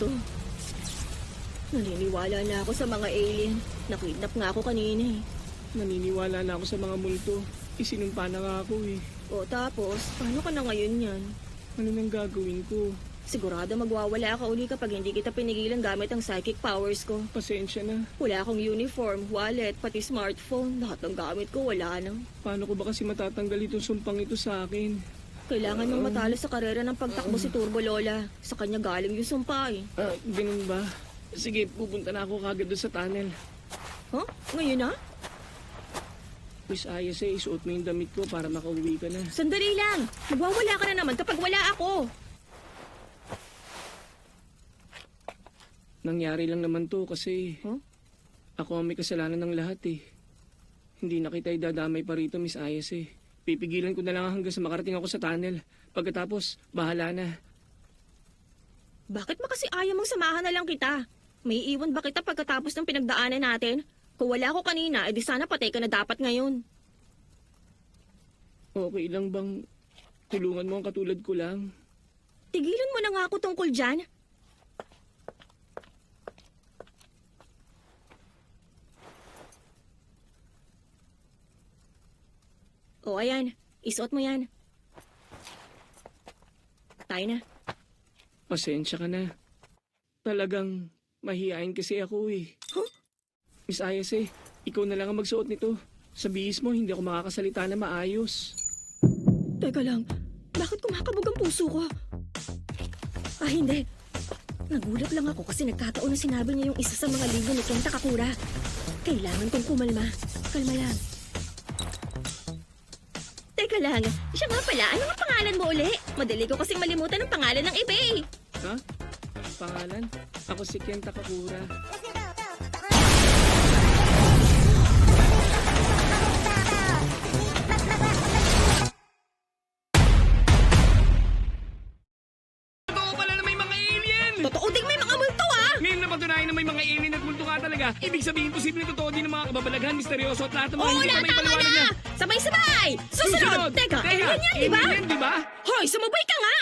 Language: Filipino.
to. Naniniwala na ako sa mga alien. Nakidnap nga ako kanina eh. Naniniwala na ako sa mga multo. Isinumpa na nga ako eh. O tapos, paano ka na ngayon yan? Ano nang gagawin ko? Sigurado magwawala ka uli kapag hindi kita pinigilan gamit ang psychic powers ko. Pasensya na. Wala akong uniform, wallet, pati smartphone. Lahat ng gamit ko wala na. Paano ko ba kasi matatanggal itong sumpang ito sa akin? Kailangan mong matalo sa karera ng pagtakbo si Turbo Lola. Sa kanya galing yung sumpa eh. Ganun ba? Sige, pupunta na ako kagad doon sa tunnel. Huh? Ngayon na? Miss Ayase, isuot mo yung damit ko para makauwi ka na. Sandali lang! Magwawala ka na naman kapag wala ako! Nangyari lang naman to kasi Huh? ako ang may kasalanan ng lahat eh. Hindi na kita idadamay pa rito, Miss Ayase. Pipigilan ko na lang hanggang sa makarating ako sa tunnel. Pagkatapos, bahala na. Bakit ba kasi ayaw mong samahan na lang kita? May iwan ba kita pagkatapos ng pinagdaanan natin? Kung wala ako kanina, edi sana patay ka na dapat ngayon. Okay lang bang tulungan mo ang katulad ko lang? Tigilan mo na nga ako tungkol dyan. O ayan, isuot mo yan. Tayo na. Pasensya ka na. Talagang mahihain kasi ako eh. Huh? Miss Ayase, ikaw na lang ang magsuot nito. Sa bihis mo, hindi ako makakasalita na maayos. Teka lang, bakit kumakabog ang puso ko? Hindi. Nagulat lang ako kasi nagkataon na sinabi niya yung isa sa mga libro ni Kenta Kakura. Kailangan kong kumalma. Kalma lang. Teka lang, siya nga pala, ano ang pangalan mo uli? Madali ko kasing malimutan ang pangalan ng iba eh. Ha? Pangalan? Ako si Kenta Kakura. Totoo pala na may mga alien! Totoo ding may mga multo ah! Ngayon na patunayan na may mga alien at multo nga talaga. Ibig sabihin, posibleng totoo din ang mga kababalaghan, misteryoso at lahat ng mga Oo hindi na, pa may tama paliwanag na! niya. Sabay-sabay! Susunod! Teka, alien yan, di ba? Alien, di ba? Hoy, sumabay ka nga!